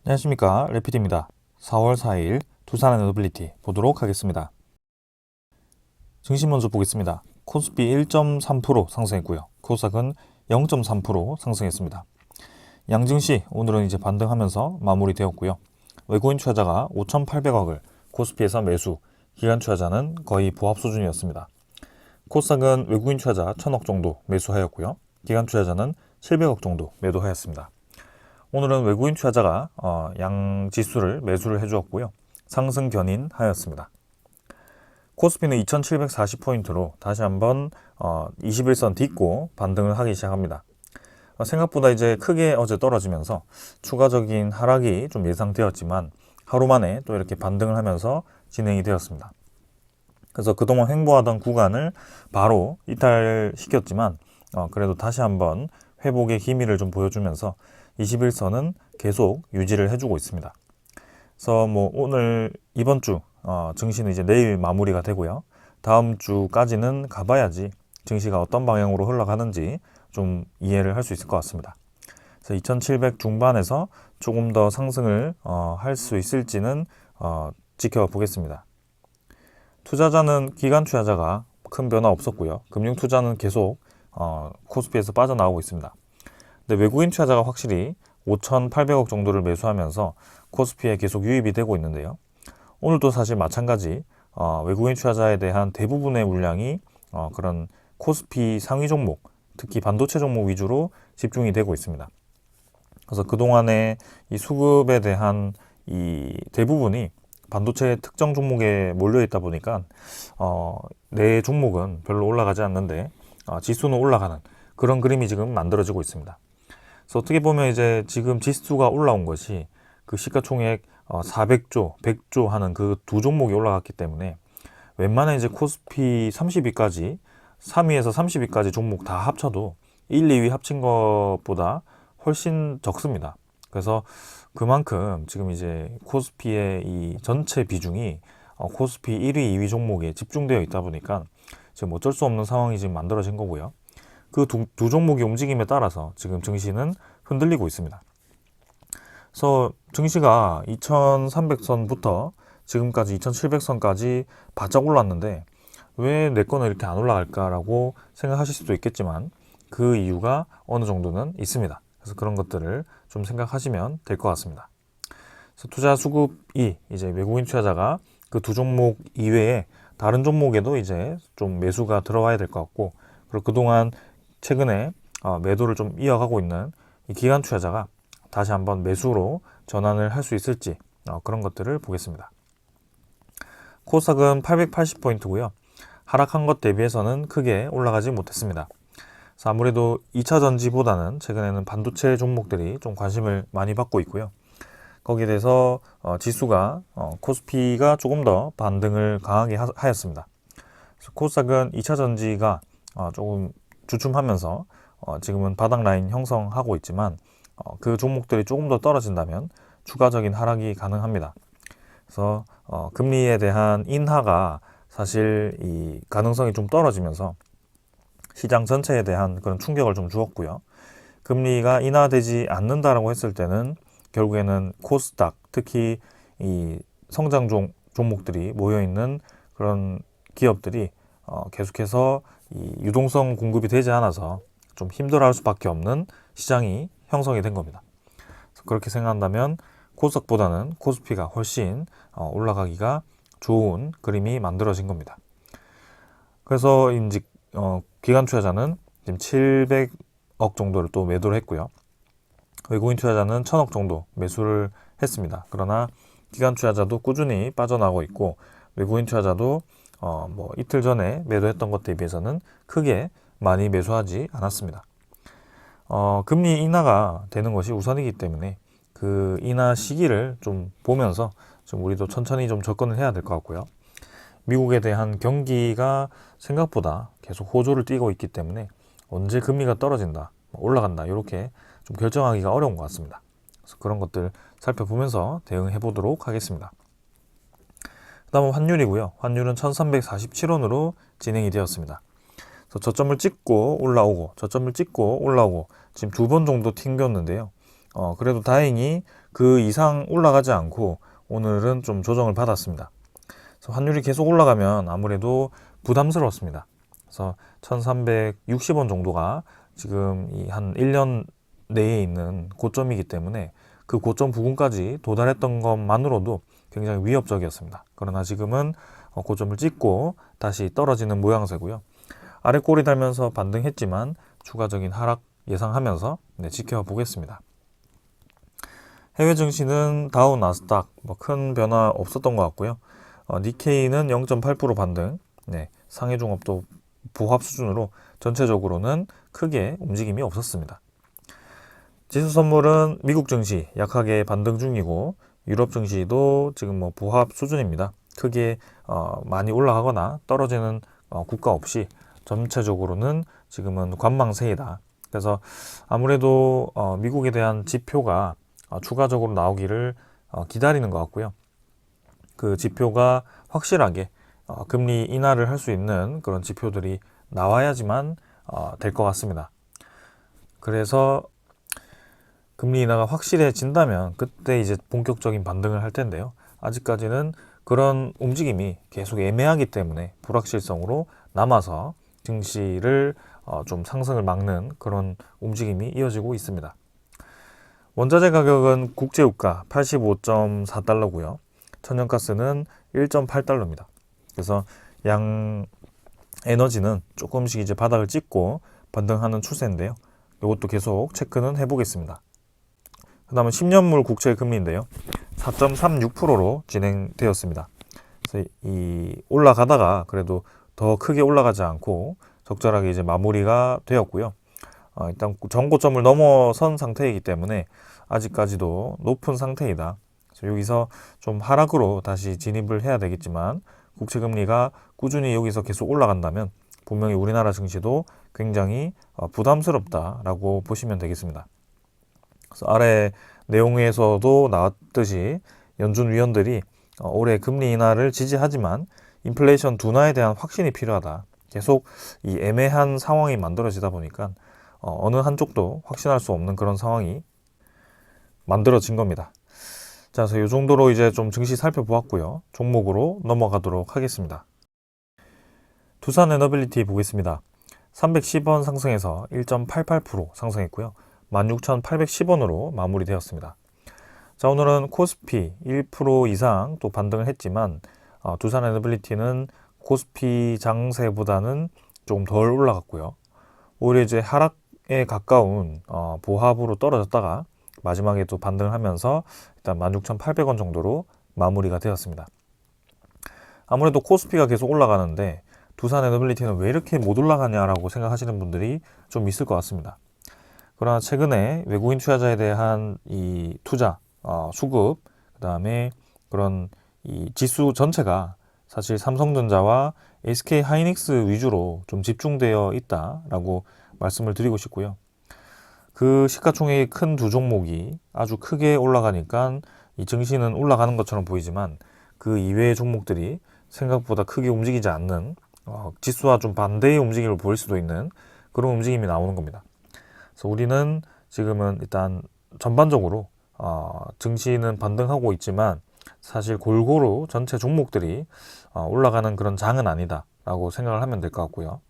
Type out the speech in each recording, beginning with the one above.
안녕하십니까, 래피드입니다. 4월 4일 두산 에너빌리티 보도록 하겠습니다. 증시 먼저 보겠습니다. 코스피 1.3% 상승했고요. 코스닥은 0.3% 상승했습니다. 양증시 오늘은 이제 반등하면서 마무리되었고요. 외국인 투자자가 5,800억을 코스피에서 매수, 기관 투자자는 거의 보합 수준이었습니다. 코스닥은 외국인 투자자 1,000억 정도 매수하였고요. 기관 투자자는 700억 정도 매도하였습니다. 오늘은 외국인 투자자가 양 지수를 매수를 해주었고요. 상승 견인하였습니다. 코스피는 2740포인트로 다시 한번 21선 딛고 반등을 하기 시작합니다. 생각보다 이제 크게 어제 떨어지면서 추가적인 하락이 좀 예상되었지만 하루 만에 또 이렇게 반등을 하면서 진행이 되었습니다. 그래서 그동안 횡보하던 구간을 바로 이탈시켰지만 그래도 다시 한번 회복의 기미를 좀 보여주면서 21선은 계속 유지를 해주고 있습니다. 그래서 오늘 이번 주 증시는 이제 내일 마무리가 되고요. 다음 주까지는 가봐야지 증시가 어떤 방향으로 흘러가는지 좀 이해를 할 수 있을 것 같습니다. 그래서 2700 중반에서 조금 더 상승을 할 수 있을지는 지켜보겠습니다. 투자자는 기관 투자자가 큰 변화 없었고요. 금융 투자는 계속 코스피에서 빠져나오고 있습니다. 근데 외국인 투자자가 확실히 5,800억 정도를 매수하면서 코스피에 계속 유입이 되고 있는데요. 오늘도 사실 마찬가지 외국인 투자자에 대한 대부분의 물량이 그런 코스피 상위 종목, 특히 반도체 종목 위주로 집중이 되고 있습니다. 그래서 그동안의 이 수급에 대한 이 대부분이 반도체 특정 종목에 몰려 있다 보니까 내 종목은 별로 올라가지 않는데 지수는 올라가는 그런 그림이 지금 만들어지고 있습니다. 그래서 어떻게 보면 이제 지금 지수가 올라온 것이 그 시가총액 400조, 100조 하는 그 두 종목이 올라갔기 때문에 웬만한 이제 코스피 30위까지 3위에서 30위까지 종목 다 합쳐도 1, 2위 합친 것보다 훨씬 적습니다. 그래서 그만큼 지금 이제 코스피의 이 전체 비중이 코스피 1위, 2위 종목에 집중되어 있다 보니까 지금 어쩔 수 없는 상황이 지금 만들어진 거고요. 그 두 종목의 움직임에 따라서 지금 증시는 흔들리고 있습니다. 그래서 증시가 2300선부터 지금까지 2700선까지 바짝 올랐는데 왜 내 거는 이렇게 안 올라갈까라고 생각하실 수도 있겠지만 그 이유가 어느 정도는 있습니다. 그래서 그런 것들을 좀 생각하시면 될 것 같습니다. 그래서 투자 수급이 이제 외국인 투자자가 그 두 종목 이외에 다른 종목에도 이제 좀 매수가 들어와야 될 것 같고, 그리고 그동안 최근에 매도를 좀 이어가고 있는 이 기관 투자자가 다시 한번 매수로 전환을 할 수 있을지 그런 것들을 보겠습니다. 코스닥은 880포인트고요. 하락한 것 대비해서는 크게 올라가지 못했습니다. 그래서 아무래도 2차 전지보다는 최근에는 반도체 종목들이 좀 관심을 많이 받고 있고요. 거기에 대해서 지수가 코스피가 조금 더 반등을 강하게 하였습니다. 그래서 코스닥은 2차 전지가 조금 주춤하면서 지금은 바닥 라인 형성하고 있지만 그 종목들이 조금 더 떨어진다면 추가적인 하락이 가능합니다. 그래서 금리에 대한 인하가 사실 이 가능성이 좀 떨어지면서 시장 전체에 대한 그런 충격을 좀 주었고요. 금리가 인하되지 않는다라고 했을 때는 결국에는 코스닥, 특히 이 성장 종목들이 모여 있는 그런 기업들이 계속해서 이 유동성 공급이 되지 않아서 좀 힘들어할 수밖에 없는 시장이 형성이 된 겁니다. 그렇게 생각한다면 코스닥보다는 코스피가 훨씬 올라가기가 좋은 그림이 만들어진 겁니다. 그래서 이제 기관 투자자는 지금 700억 정도를 또 매도를 했고요. 외국인 투자자는 1000억 정도 매수를 했습니다. 그러나 기관 투자자도 꾸준히 빠져나오고 있고 외국인 투자자도 이틀 전에 매도했던 것에 비해서는 크게 많이 매수하지 않았습니다. 금리 인하가 되는 것이 우선이기 때문에 그 인하 시기를 좀 보면서 좀 우리도 천천히 좀 접근을 해야 될 것 같고요. 미국에 대한 경기가 생각보다 계속 호조를 띠고 있기 때문에 언제 금리가 떨어진다, 올라간다 이렇게 좀 결정하기가 어려운 것 같습니다. 그래서 그런 것들 살펴보면서 대응해 보도록 하겠습니다. 그 다음은 환율이고요. 환율은 1347원으로 진행이 되었습니다. 그래서 저점을 찍고 올라오고 저점을 찍고 올라오고 지금 두 번 정도 튕겼는데요. 그래도 다행히 그 이상 올라가지 않고 오늘은 좀 조정을 받았습니다. 그래서 환율이 계속 올라가면 아무래도 부담스럽습니다. 그래서 1360원 정도가 지금 이 한 1년 내에 있는 고점이기 때문에 그 고점 부근까지 도달했던 것만으로도 굉장히 위협적이었습니다. 그러나 지금은 고점을 찍고 다시 떨어지는 모양새고요. 아래 꼬리 달면서 반등했지만 추가적인 하락 예상하면서 지켜보겠습니다. 해외 증시는 다우, 나스닥 큰 변화 없었던 것 같고요. 니케이는 0.8% 반등, 상해 종합도 보합 수준으로 전체적으로는 크게 움직임이 없었습니다. 지수 선물은 미국 증시 약하게 반등 중이고 유럽 증시도 지금 보합 수준입니다. 크게 많이 올라가거나 떨어지는 국가 없이 전체적으로는 지금은 관망세이다. 그래서 아무래도 미국에 대한 지표가 추가적으로 나오기를 기다리는 것 같고요. 그 지표가 확실하게 금리 인하를 할 수 있는 그런 지표들이 나와야지만 될 것 같습니다. 그래서 금리 인하가 확실해진다면 그때 이제 본격적인 반등을 할 텐데요. 아직까지는 그런 움직임이 계속 애매하기 때문에 불확실성으로 남아서 증시를 좀 상승을 막는 그런 움직임이 이어지고 있습니다. 원자재 가격은 국제유가 85.4달러고요. 천연가스는 1.8달러입니다. 그래서 양 에너지는 조금씩 이제 바닥을 찍고 반등하는 추세인데요. 이것도 계속 체크는 해보겠습니다. 그 다음은 10년물 국채 금리인데요. 4.36%로 진행되었습니다. 그래서 이 올라가다가 그래도 더 크게 올라가지 않고 적절하게 이제 마무리가 되었고요. 일단 전고점을 넘어선 상태이기 때문에 아직까지도 높은 상태이다. 그래서 여기서 좀 하락으로 다시 진입을 해야 되겠지만 국채 금리가 꾸준히 여기서 계속 올라간다면 분명히 우리나라 증시도 굉장히 부담스럽다라고 보시면 되겠습니다. 그래서 아래 내용에서도 나왔듯이 연준 위원들이 올해 금리 인하를 지지하지만 인플레이션 둔화에 대한 확신이 필요하다. 계속 이 애매한 상황이 만들어지다 보니까 어느 한쪽도 확신할 수 없는 그런 상황이 만들어진 겁니다. 자, 그래서 이 정도로 이제 좀 증시 살펴보았고요. 종목으로 넘어가도록 하겠습니다. 두산 에너빌리티 보겠습니다. 310원 상승해서 1.88% 상승했고요. 16,810원으로 마무리되었습니다. 자, 오늘은 코스피 1% 이상 또 반등을 했지만 두산 에너빌리티는 코스피 장세보다는 조금 덜 올라갔고요. 오히려 이제 하락에 가까운 보합으로 떨어졌다가 마지막에 또 반등을 하면서 일단 16,800원 정도로 마무리가 되었습니다. 아무래도 코스피가 계속 올라가는데 두산 에너빌리티는 왜 이렇게 못 올라가냐라고 생각하시는 분들이 좀 있을 것 같습니다. 그러나 최근에 외국인 투자자에 대한 이 투자, 수급, 그 다음에 그런 이 지수 전체가 사실 삼성전자와 SK 하이닉스 위주로 좀 집중되어 있다라고 말씀을 드리고 싶고요. 그 시가총액이 큰 두 종목이 아주 크게 올라가니까 이 증시는 올라가는 것처럼 보이지만 그 이외의 종목들이 생각보다 크게 움직이지 않는 지수와 좀 반대의 움직임을 보일 수도 있는 그런 움직임이 나오는 겁니다. 그래서 우리는 지금은 일단 전반적으로 증시는 반등하고 있지만 사실 골고루 전체 종목들이 올라가는 그런 장은 아니다라고 생각을 하면 될 것 같고요.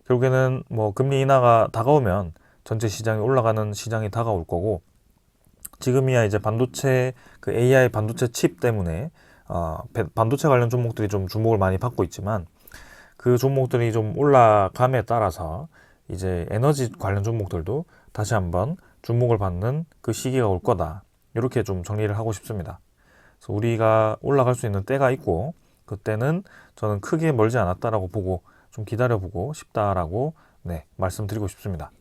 결국에는 금리 인하가 다가오면 전체 시장이 올라가는 시장이 다가올 거고 지금이야 이제 반도체 그 AI 반도체 칩 때문에 반도체 관련 종목들이 좀 주목을 많이 받고 있지만 그 종목들이 좀 올라감에 따라서 이제 에너지 관련 종목들도 다시 한번 주목을 받는 그 시기가 올 거다. 이렇게 좀 정리를 하고 싶습니다. 그래서 우리가 올라갈 수 있는 때가 있고 그때는 저는 크게 멀지 않았다라고 보고 좀 기다려보고 싶다라고 말씀드리고 싶습니다.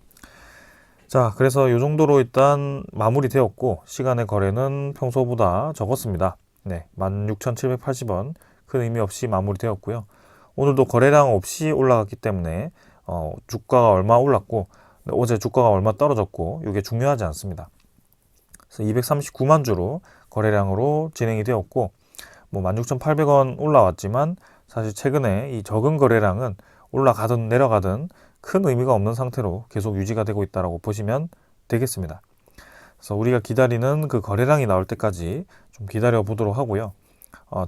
자, 그래서 이 정도로 일단 마무리 되었고 시간의 거래는 평소보다 적었습니다. 16,780원 큰 의미 없이 마무리 되었고요. 오늘도 거래량 없이 올라갔기 때문에 주가가 얼마 올랐고 어제 주가가 얼마 떨어졌고 이게 중요하지 않습니다. 그래서 239만 주로 거래량으로 진행이 되었고 16,800원 올라왔지만 사실 최근에 이 적은 거래량은 올라가든 내려가든 큰 의미가 없는 상태로 계속 유지가 되고 있다고 보시면 되겠습니다. 그래서 우리가 기다리는 그 거래량이 나올 때까지 좀 기다려 보도록 하고요.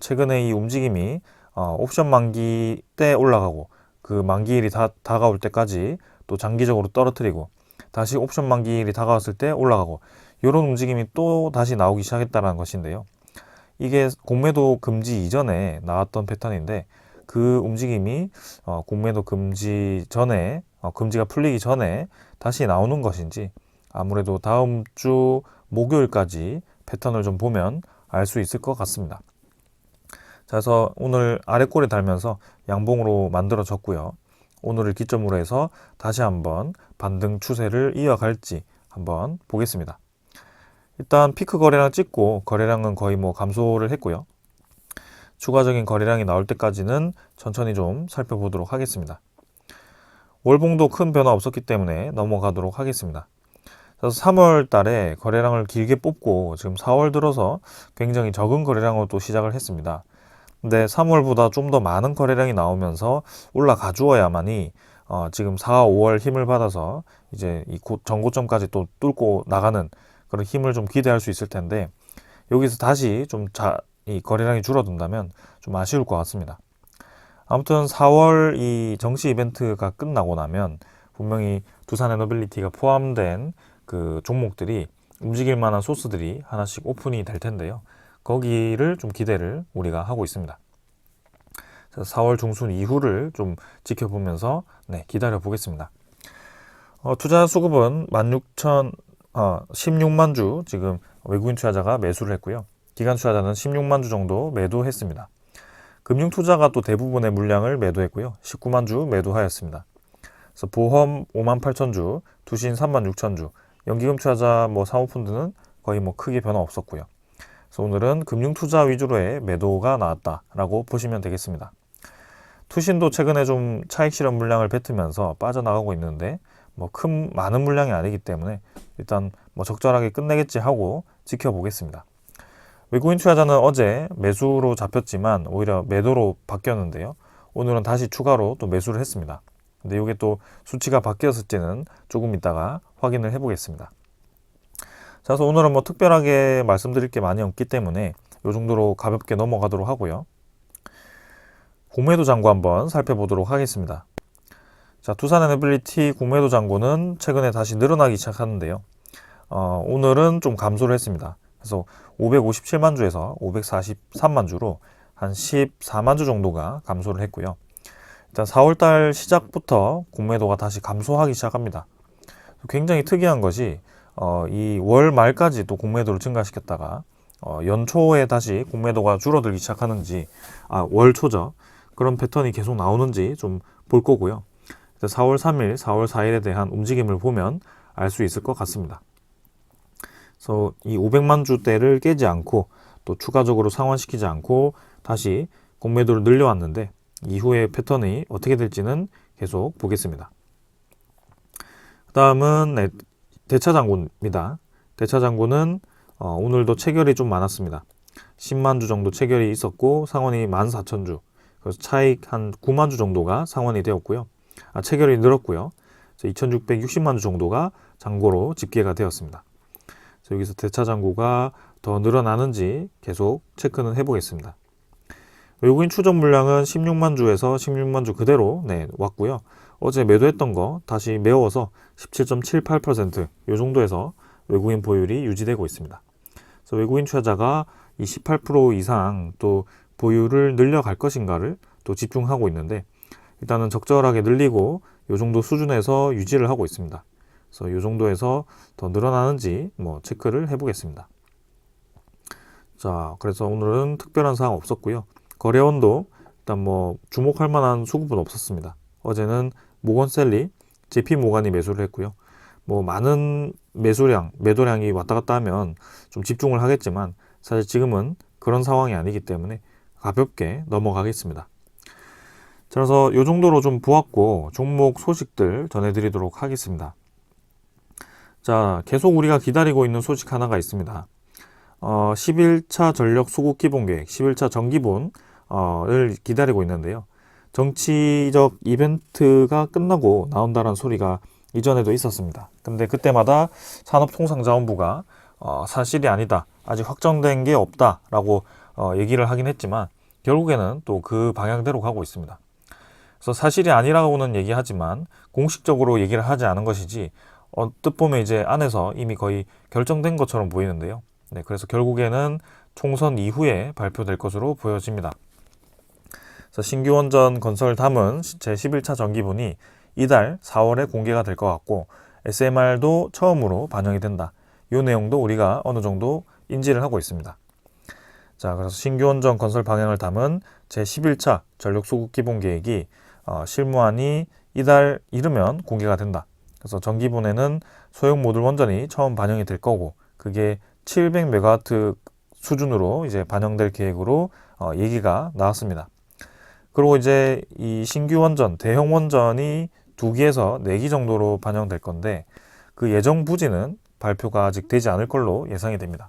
최근에 이 움직임이 옵션 만기 때 올라가고 그 만기일이 다가올 때까지 또 장기적으로 떨어뜨리고 다시 옵션 만기일이 다가왔을 때 올라가고 이런 움직임이 또 다시 나오기 시작했다는 것인데요. 이게 공매도 금지 이전에 나왔던 패턴인데 그 움직임이 공매도 금지 전에 금지가 풀리기 전에 다시 나오는 것인지 아무래도 다음 주 목요일까지 패턴을 좀 보면 알 수 있을 것 같습니다. 자, 그래서 오늘 아래 꼬리 달면서 양봉으로 만들어졌고요. 오늘을 기점으로 해서 다시 한번 반등 추세를 이어갈지 한번 보겠습니다. 일단 피크 거래량 찍고 거래량은 거의 뭐 감소를 했고요. 추가적인 거래량이 나올 때까지는 천천히 좀 살펴보도록 하겠습니다. 월봉도 큰 변화 없었기 때문에 넘어가도록 하겠습니다. 그래서 3월 달에 거래량을 길게 뽑고 지금 4월 들어서 굉장히 적은 거래량으로 또 시작을 했습니다. 근데 3월보다 좀 더 많은 거래량이 나오면서 올라가 주어야만이 지금 4, 5월 힘을 받아서 이제 이 전고점까지 또 뚫고 나가는 그런 힘을 좀 기대할 수 있을 텐데 여기서 다시 이 거래량이 줄어든다면 좀 아쉬울 것 같습니다. 아무튼 4월 이 정시 이벤트가 끝나고 나면 분명히 두산 에너빌리티가 포함된 그 종목들이 움직일 만한 소스들이 하나씩 오픈이 될 텐데요. 거기를 좀 기대를 우리가 하고 있습니다. 4월 중순 이후를 좀 지켜보면서 기다려 보겠습니다. 투자 수급은 16만 주 지금 외국인 투자자가 매수를 했고요. 기관 투자자는 16만 주 정도 매도했습니다. 금융 투자가 또 대부분의 물량을 매도했고요. 19만 주 매도하였습니다. 그래서 보험 5만 8천 주, 투신 3만 6천 주, 연기금 투자자 사모펀드는 거의 크게 변화 없었고요. 그래서 오늘은 금융 투자 위주로의 매도가 나왔다라고 보시면 되겠습니다. 투신도 최근에 좀 차익 실현 물량을 뱉으면서 빠져나가고 있는데 많은 물량이 아니기 때문에 일단 적절하게 끝내겠지 하고 지켜보겠습니다. 외국인 투자자는 어제 매수로 잡혔지만 오히려 매도로 바뀌었는데요. 오늘은 다시 추가로 또 매수를 했습니다. 근데 이게 또 수치가 바뀌었을지는 조금 있다가 확인을 해보겠습니다. 자, 그래서 오늘은 특별하게 말씀드릴 게 많이 없기 때문에 이 정도로 가볍게 넘어가도록 하고요. 공매도 잔고 한번 살펴보도록 하겠습니다. 자, 두산 에너빌리티 공매도 잔고는 최근에 다시 늘어나기 시작하는데요. 오늘은 좀 감소를 했습니다. 그래서 557만 주에서 543만 주로 한 14만 주 정도가 감소를 했고요. 일단 4월달 시작부터 공매도가 다시 감소하기 시작합니다. 굉장히 특이한 것이 이 월 말까지 또 공매도를 증가시켰다가 연초에 다시 공매도가 줄어들기 시작하는지 월 초죠. 그런 패턴이 계속 나오는지 좀 볼 거고요. 4월 3일, 4월 4일에 대한 움직임을 보면 알 수 있을 것 같습니다. 그래서 이 500만 주대를 깨지 않고 또 추가적으로 상환시키지 않고 다시 공매도를 늘려왔는데 이후의 패턴이 어떻게 될지는 계속 보겠습니다. 그 다음은 대차장고입니다. 대차장고는 오늘도 체결이 좀 많았습니다. 10만 주 정도 체결이 있었고 상환이 14,000주, 그래서 차익 한 9만 주 정도가 상환이 되었고요. 체결이 늘었고요. 2,660만 주 정도가 잔고로 집계가 되었습니다. 그래서 여기서 대차잔고가 더 늘어나는지 계속 체크는 해보겠습니다. 외국인 추적 물량은 16만 주에서 16만 주 그대로 왔고요. 어제 매도했던 거 다시 메워서 17.78% 이 정도에서 외국인 보유율이 유지되고 있습니다. 그래서 외국인 투자자가 이 18% 이상 또 보유를 늘려갈 것인가를 또 집중하고 있는데 일단은 적절하게 늘리고 이 정도 수준에서 유지를 하고 있습니다. 그래서 이 정도에서 더 늘어나는지 체크를 해보겠습니다. 자, 그래서 오늘은 특별한 사항 없었고요. 거래원도 일단 주목할 만한 수급은 없었습니다. 어제는 모건셀리, JP모간이 매수를 했고요. 많은 매도량이 왔다 갔다 하면 좀 집중을 하겠지만 사실 지금은 그런 상황이 아니기 때문에 가볍게 넘어가겠습니다. 그래서 이 정도로 좀 보았고 종목 소식들 전해드리도록 하겠습니다. 자, 계속 우리가 기다리고 있는 소식 하나가 있습니다. 11차 전력 수급 기본 계획, 11차 정기본을 기다리고 있는데요. 정치적 이벤트가 끝나고 나온다는 소리가 이전에도 있었습니다. 근데 그때마다 산업통상자원부가 사실이 아니다. 아직 확정된 게 없다라고 얘기를 하긴 했지만 결국에는 또 그 방향대로 가고 있습니다. 그래서 사실이 아니라고는 얘기하지만 공식적으로 얘기를 하지 않은 것이지 뜻 보면 이제 안에서 이미 거의 결정된 것처럼 보이는데요. 네, 그래서 결국에는 총선 이후에 발표될 것으로 보여집니다. 그래서 신규 원전 건설 담은 제11차 정기분이 이달 4월에 공개가 될 것 같고 SMR도 처음으로 반영이 된다. 이 내용도 우리가 어느 정도 인지를 하고 있습니다. 자, 그래서 신규 원전 건설 방향을 담은 제11차 전력수급 기본 계획이 실무안이 이달 이르면 공개가 된다. 그래서 정기분에는 소형 모듈 원전이 처음 반영이 될 거고 그게 700메가와트 수준으로 이제 반영될 계획으로 얘기가 나왔습니다. 그리고 이제 이 신규 원전, 대형 원전이 2기에서 4기 정도로 반영될 건데 그 예정 부지는 발표가 아직 되지 않을 걸로 예상이 됩니다.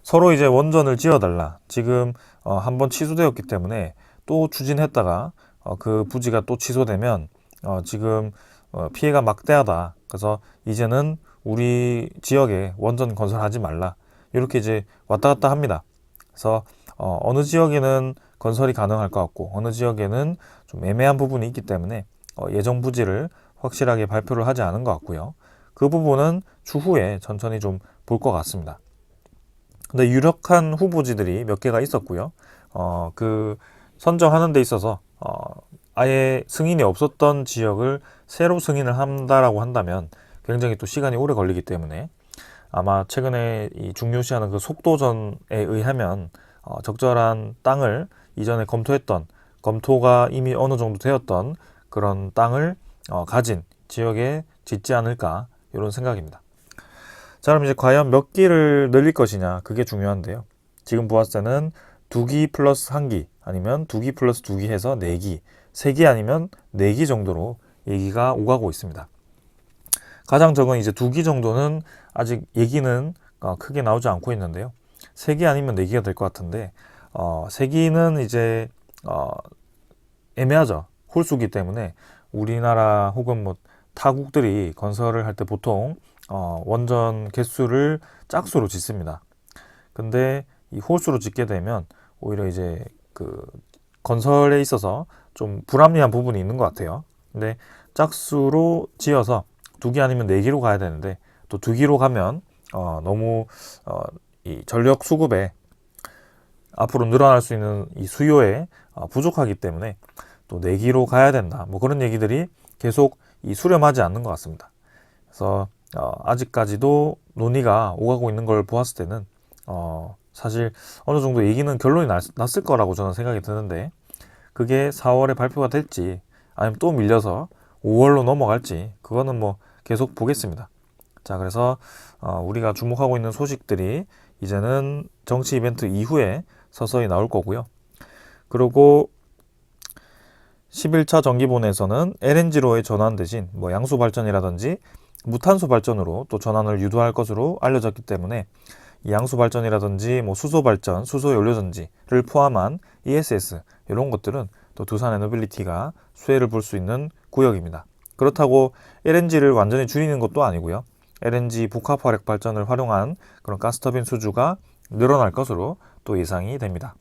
서로 이제 원전을 지어달라. 지금 한번 취소되었기 때문에 또 추진했다가 그 부지가 또 취소되면 지금 피해가 막대하다. 그래서 이제는 우리 지역에 원전 건설하지 말라. 이렇게 이제 왔다 갔다 합니다. 그래서 어느 지역에는 건설이 가능할 것 같고 어느 지역에는 좀 애매한 부분이 있기 때문에 예정 부지를 확실하게 발표를 하지 않은 것 같고요. 그 부분은 추후에 천천히 좀 볼 것 같습니다. 근데 유력한 후보지들이 몇 개가 있었고요. 그 선정하는 데 있어서 아예 승인이 없었던 지역을 새로 승인을 한다라고 한다면 굉장히 또 시간이 오래 걸리기 때문에 아마 최근에 이 중요시하는 그 속도전에 의하면 적절한 땅을 이전에 검토가 이미 어느 정도 되었던 그런 땅을 가진 지역에 짓지 않을까 이런 생각입니다. 자, 그럼 이제 과연 몇 기를 늘릴 것이냐 그게 중요한데요. 지금 보았을 때는 2기 플러스 1기 아니면 2기 플러스 2기 해서 4기 3기 아니면 4기 정도로 얘기가 오가고 있습니다. 가장 적은 이제 2기 정도는 아직 얘기는 크게 나오지 않고 있는데요. 3기 아니면 4기가 될 것 같은데 3기는 이제 애매하죠. 홀수기 때문에 우리나라 혹은 뭐 타국들이 건설을 할 때 보통 원전 개수를 짝수로 짓습니다. 근데 이 홀수로 짓게 되면 오히려 이제 그 건설에 있어서 좀 불합리한 부분이 있는 것 같아요. 근데 짝수로 지어서 2기 아니면 4기로 가야 되는데 또 2기로 가면 너무 이 전력 수급에 앞으로 늘어날 수 있는 이 수요에 부족하기 때문에 또 4기로 가야 된다. 뭐 그런 얘기들이 계속 수렴하지 않는 것 같습니다. 그래서 아직까지도 논의가 오가고 있는 걸 보았을 때는 사실 어느 정도 얘기는 결론이 났을 거라고 저는 생각이 드는데 그게 4월에 발표가 될지 아니면 또 밀려서 5월로 넘어갈지 그거는 뭐 계속 보겠습니다. 자, 그래서 우리가 주목하고 있는 소식들이 이제는 정치 이벤트 이후에 서서히 나올 거고요. 그리고 11차 정기본에서는 LNG로의 전환 대신 뭐 양수 발전이라든지 무탄소 발전으로 또 전환을 유도할 것으로 알려졌기 때문에 이 양수 발전이라든지 뭐 수소 발전, 수소 연료 전지를 포함한 ESS 이런 것들은 또 두산 에너빌리티가 수혜를 볼 수 있는 구역입니다. 그렇다고 LNG를 완전히 줄이는 것도 아니고요. LNG 복합 화력 발전을 활용한 그런 가스터빈 수주가 늘어날 것으로 또 예상이 됩니다.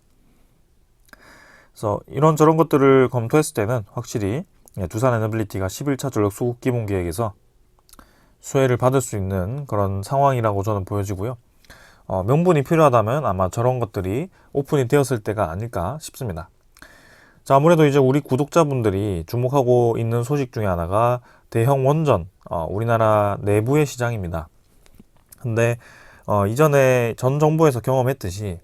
그래서 이런저런 것들을 검토했을 때는 확실히 두산 에너빌리티가 11차 전력 수급 기본 계획에서 수혜를 받을 수 있는 그런 상황이라고 저는 보여지고요. 명분이 필요하다면 아마 저런 것들이 오픈이 되었을 때가 아닐까 싶습니다. 자, 아무래도 이제 우리 구독자분들이 주목하고 있는 소식 중에 하나가 대형 원전, 우리나라 내부의 시장입니다. 근데 이전에 전 정부에서 경험했듯이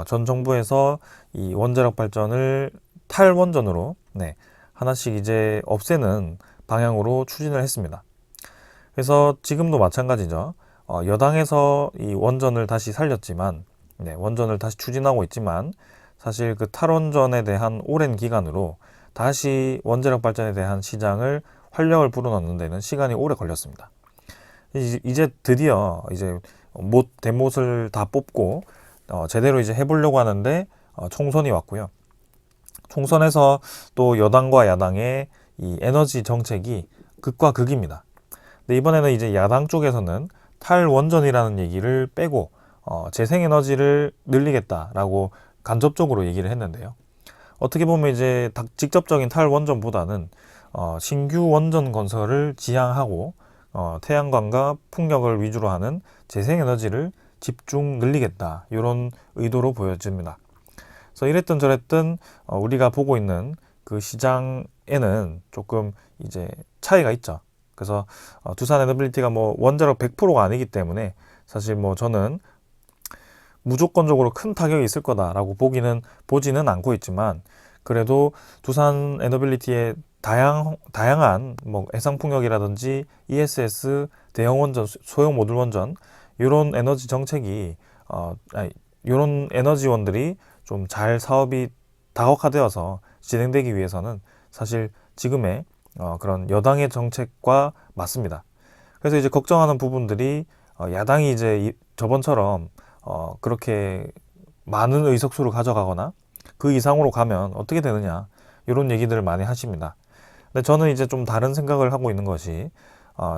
전 정부에서 이 원자력 발전을 탈원전으로 하나씩 이제 없애는 방향으로 추진을 했습니다. 그래서 지금도 마찬가지죠. 여당에서 이 원전을 다시 살렸지만, 원전을 다시 추진하고 있지만, 사실 그 탈원전에 대한 오랜 기간으로 다시 원자력 발전에 대한 시장을 활력을 불어넣는 데는 시간이 오래 걸렸습니다. 이제 드디어 이제 대못을 다 뽑고 제대로 이제 해보려고 하는데 총선이 왔고요. 총선에서 또 여당과 야당의 이 에너지 정책이 극과 극입니다. 근데 이번에는 이제 야당 쪽에서는 탈원전이라는 얘기를 빼고 재생에너지를 늘리겠다라고 간접적으로 얘기를 했는데요. 어떻게 보면 이제 직접적인 탈원전보다는 신규 원전 건설을 지향하고 태양광과 풍력을 위주로 하는 재생에너지를 집중 늘리겠다, 이런 의도로 보여집니다. 그래서 이랬든 저랬든 우리가 보고 있는 그 시장에는 조금 이제 차이가 있죠. 그래서 두산 에너빌리티가 뭐 원자력 100%가 아니기 때문에 사실 뭐 저는 무조건적으로 큰 타격이 있을 거다라고 보지는 않고 있지만, 그래도 두산 에너빌리티의 다양한 뭐 해상풍력이라든지 ESS, 대형 원전, 소형 모듈 원전, 이런 에너지 정책이 이런 에너지원들이 좀 잘 사업이 다각화되어서 진행되기 위해서는 사실 지금의 그런 여당의 정책과 맞습니다. 그래서 이제 걱정하는 부분들이 야당이 이제 저번처럼 그렇게 많은 의석수를 가져가거나 그 이상으로 가면 어떻게 되느냐, 이런 얘기들을 많이 하십니다. 근데 저는 이제 좀 다른 생각을 하고 있는 것이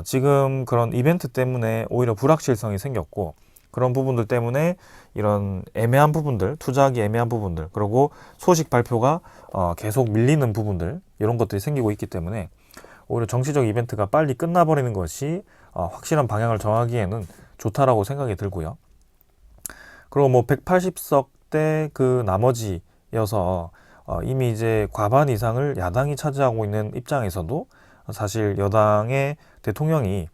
지금 그런 이벤트 때문에 오히려 불확실성이 생겼고, 그런 부분들 때문에 이런 애매한 부분들, 투자하기 애매한 부분들, 그리고 소식 발표가 계속 밀리는 부분들, 이런 것들이 생기고 있기 때문에 오히려 정치적 이벤트가 빨리 끝나버리는 것이 확실한 방향을 정하기에는 좋다라고 생각이 들고요. 그리고 뭐 180석 그 나머지여서 이미 이제 과반 이상을 야당이 차지하고 있는 입장에서도 사실 여당의 대통령이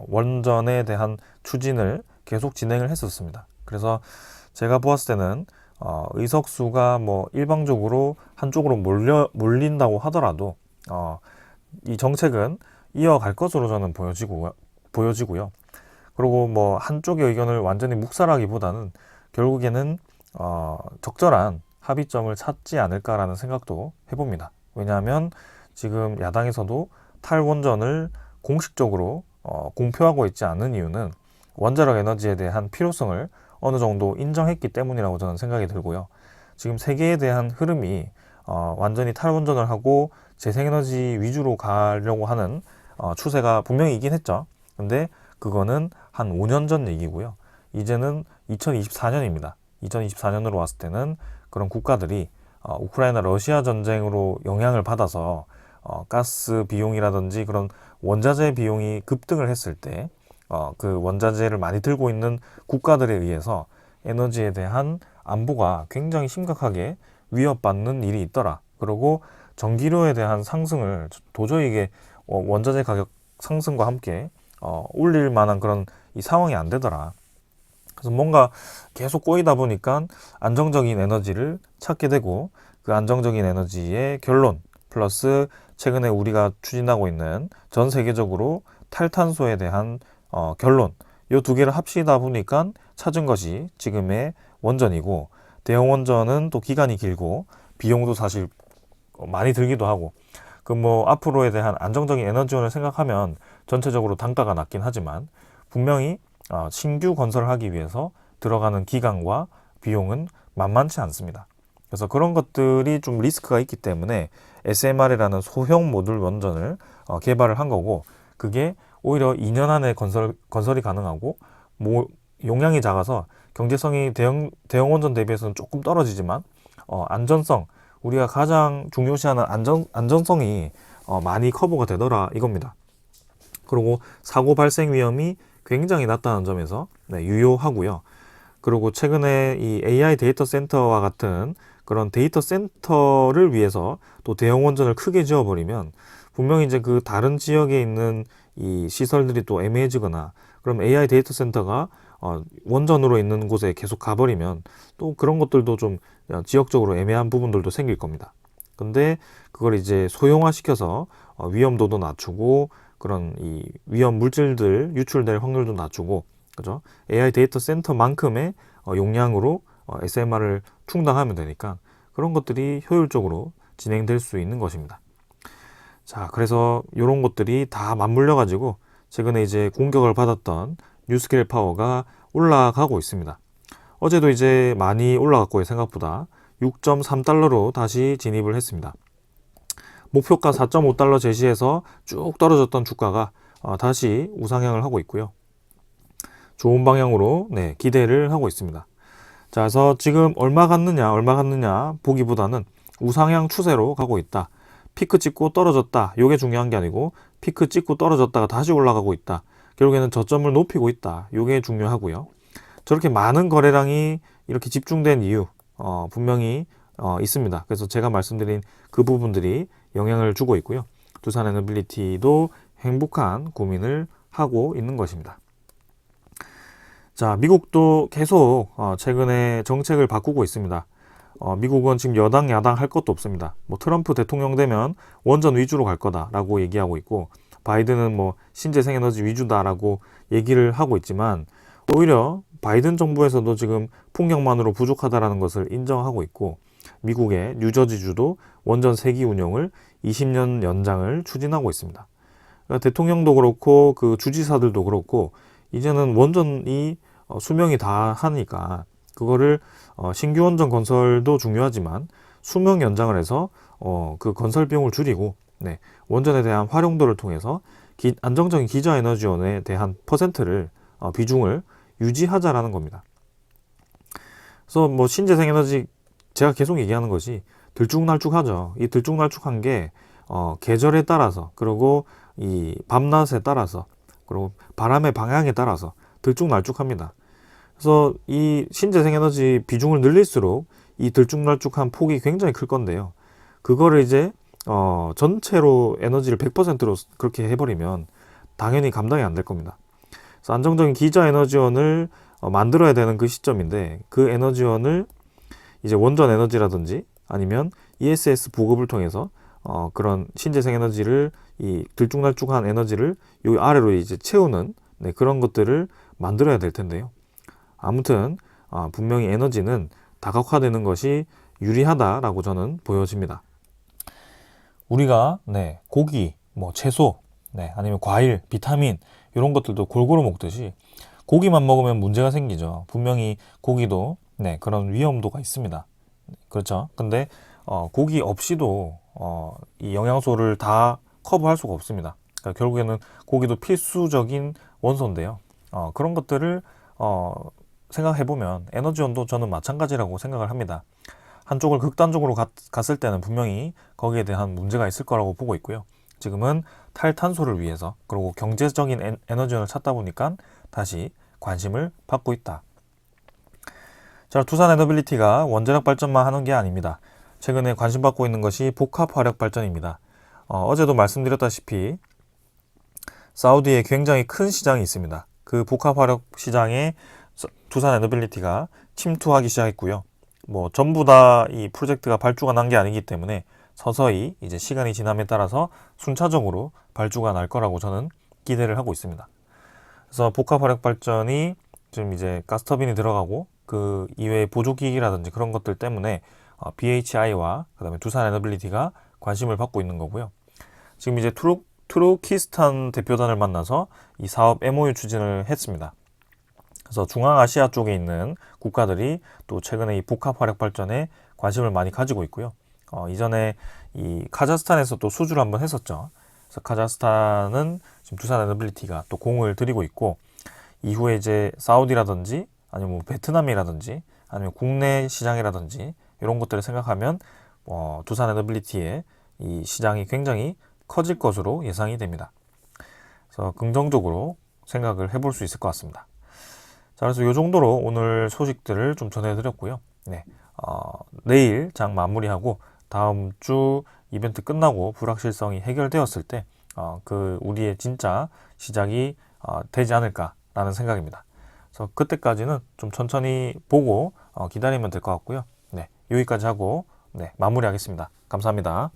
원전에 대한 추진을 계속 진행을 했었습니다. 그래서 제가 보았을 때는 의석수가 뭐 일방적으로 한쪽으로 몰린다고 하더라도 이 정책은 이어갈 것으로 저는 보여지고요. 그리고 뭐 한쪽의 의견을 완전히 묵살하기보다는 결국에는 적절한 합의점을 찾지 않을까라는 생각도 해봅니다. 왜냐하면 지금 야당에서도 탈원전을 공식적으로 공표하고 있지 않는 이유는 원자력 에너지에 대한 필요성을 어느 정도 인정했기 때문이라고 저는 생각이 들고요. 지금 세계에 대한 흐름이 완전히 탈원전을 하고 재생에너지 위주로 가려고 하는 추세가 분명히 있긴 했죠. 근데 그거는 한 5년 전 얘기고요. 이제는 2024년입니다. 2024년으로 왔을 때는 그런 국가들이 우크라이나 러시아 전쟁으로 영향을 받아서 가스 비용이라든지 그런 원자재 비용이 급등을 했을 때 그 원자재를 많이 들고 있는 국가들에 의해서 에너지에 대한 안보가 굉장히 심각하게 위협받는 일이 있더라. 그리고 전기료에 대한 상승을 도저히 이게 원자재 가격 상승과 함께 올릴 만한 그런 이 상황이 안 되더라. 그래서 뭔가 계속 꼬이다 보니까 안정적인 에너지를 찾게 되고, 그 안정적인 에너지의 결론 플러스 최근에 우리가 추진하고 있는 전 세계적으로 탈탄소에 대한 결론, 이 두 개를 합치다 보니까 찾은 것이 지금의 원전이고, 대형 원전은 또 기간이 길고 비용도 사실 많이 들기도 하고, 그 뭐 앞으로에 대한 안정적인 에너지원을 생각하면 전체적으로 단가가 낮긴 하지만 분명히 신규 건설을 하기 위해서 들어가는 기간과 비용은 만만치 않습니다. 그래서 그런 것들이 좀 리스크가 있기 때문에 SMR이라는 소형 모듈 원전을 개발을 한 거고, 그게 오히려 2년 안에 건설이 가능하고, 용량이 작아서 경제성이 대형 원전 대비해서는 조금 떨어지지만 안전성, 우리가 가장 중요시하는 안전성이 많이 커버가 되더라 이겁니다. 그리고 사고 발생 위험이 굉장히 낮다는 점에서 유효하고요. 그리고 최근에 이 AI 데이터 센터와 같은 그런 데이터 센터를 위해서 또 대형 원전을 크게 지어버리면 분명히 이제 그 다른 지역에 있는 이 시설들이 또 애매해지거나, 그럼 AI 데이터 센터가 원전으로 있는 곳에 계속 가버리면 또 그런 것들도 좀 지역적으로 애매한 부분들도 생길 겁니다. 근데 그걸 이제 소형화 시켜서 위험도도 낮추고, 그런 이 위험 물질들 유출될 확률도 낮추고, 그죠? AI 데이터 센터만큼의 용량으로 SMR을 충당하면 되니까 그런 것들이 효율적으로 진행될 수 있는 것입니다. 자, 그래서 이런 것들이 다 맞물려 가지고 최근에 이제 공격을 받았던 뉴스케일 파워가 올라가고 있습니다. 어제도 이제 많이 올라갔고요. 생각보다 6.3달러로 다시 진입을 했습니다. 목표가 4.5달러 제시해서 쭉 떨어졌던 주가가 다시 우상향을 하고 있고요. 좋은 방향으로 네, 기대를 하고 있습니다. 자, 그래서 지금 얼마 갔느냐 보기보다는 우상향 추세로 가고 있다. 피크 찍고 떨어졌다. 요게 중요한 게 아니고 피크 찍고 떨어졌다가 다시 올라가고 있다. 결국에는 저점을 높이고 있다. 요게 중요하고요. 저렇게 많은 거래량이 이렇게 집중된 이유 분명히 있습니다. 그래서 제가 말씀드린 그 부분들이 영향을 주고 있고요. 두산에너빌리티도 행복한 고민을 하고 있는 것입니다. 자, 미국도 계속 최근에 정책을 바꾸고 있습니다. 미국은 지금 여당, 야당 할 것도 없습니다. 뭐 트럼프 대통령 되면 원전 위주로 갈 거다라고 얘기하고 있고, 바이든은 뭐 신재생에너지 위주다라고 얘기를 하고 있지만, 오히려 바이든 정부에서도 지금 풍력만으로 부족하다라는 것을 인정하고 있고, 미국의 뉴저지주도 원전 3기 운영을 20년 연장을 추진하고 있습니다. 그러니까 대통령도 그렇고 그 주지사들도 그렇고 이제는 원전이 수명이 다 하니까 그거를 신규 원전 건설도 중요하지만 수명 연장을 해서 그 건설 비용을 줄이고 네, 원전에 대한 활용도를 통해서 안정적인 기저에너지원에 대한 퍼센트를 비중을 유지하자라는 겁니다. 그래서 뭐 신재생에너지 제가 계속 얘기하는 것이 들쭉날쭉하죠. 이 들쭉날쭉한 게 계절에 따라서 그리고 이 밤낮에 따라서 그리고 바람의 방향에 따라서 들쭉날쭉합니다. 그래서 이 신재생에너지 비중을 늘릴수록 이 들쭉날쭉한 폭이 굉장히 클 건데요. 그거를 이제 전체로 에너지를 100%로 그렇게 해버리면 당연히 감당이 안 될 겁니다. 그래서 안정적인 기저 에너지원을 만들어야 되는 그 시점인데 그 에너지원을 이제 원전 에너지라든지 아니면 ESS 보급을 통해서 그런 신재생 에너지를 이 들쭉날쭉한 에너지를 요 아래로 이제 채우는 네, 그런 것들을 만들어야 될 텐데요. 아무튼 분명히 에너지는 다각화되는 것이 유리하다라고 저는 보여집니다. 우리가 네, 고기, 뭐 채소, 네, 아니면 과일, 비타민 이런 것들도 골고루 먹듯이 고기만 먹으면 문제가 생기죠. 분명히 고기도 네, 그런 위험도가 있습니다. 그렇죠. 근데 고기 없이도 이 영양소를 다 커버할 수가 없습니다. 그러니까 결국에는 고기도 필수적인 원소인데요. 그런 것들을 생각해보면 에너지원도 저는 마찬가지라고 생각을 합니다. 한쪽을 극단적으로 갔을 때는 분명히 거기에 대한 문제가 있을 거라고 보고 있고요. 지금은 탈탄소를 위해서 그리고 경제적인 에너지원을 찾다 보니까 다시 관심을 받고 있다. 자, 두산에너빌리티가 원자력 발전만 하는 게 아닙니다. 최근에 관심 받고 있는 것이 복합화력 발전입니다. 어제도 말씀드렸다시피 사우디에 굉장히 큰 시장이 있습니다. 그 복합화력 시장에 두산에너빌리티가 침투하기 시작했고요. 뭐 전부 다 이 프로젝트가 발주가 난 게 아니기 때문에 서서히 이제 시간이 지남에 따라서 순차적으로 발주가 날 거라고 저는 기대를 하고 있습니다. 그래서 복합화력 발전이 지금 이제 가스터빈이 들어가고 그 이외의 보조기기라든지 그런 것들 때문에 BHI와 그다음에 두산에너빌리티가 관심을 받고 있는 거고요. 지금 이제 투르키스탄 대표단을 만나서 이 사업 MOU 추진을 했습니다. 그래서 중앙아시아 쪽에 있는 국가들이 또 최근에 이 복합화력 발전에 관심을 많이 가지고 있고요. 이전에 이 카자흐스탄에서 또 수주를 한번 했었죠. 그래서 카자흐스탄은 지금 두산에너빌리티가 또 공을 들이고 있고 이후에 이제 사우디라든지 아니면 뭐 베트남이라든지 아니면 국내 시장이라든지 이런 것들을 생각하면 두산에너빌리티의 이 시장이 굉장히 커질 것으로 예상이 됩니다. 그래서 긍정적으로 생각을 해볼 수 있을 것 같습니다. 자, 그래서 이 정도로 오늘 소식들을 좀 전해드렸고요. 네, 내일 장 마무리하고 다음 주 이벤트 끝나고 불확실성이 해결되었을 때 그 우리의 진짜 시작이 되지 않을까라는 생각입니다. 그래서 그때까지는 좀 천천히 보고 기다리면 될 것 같고요. 네, 여기까지 하고 네, 마무리하겠습니다. 감사합니다.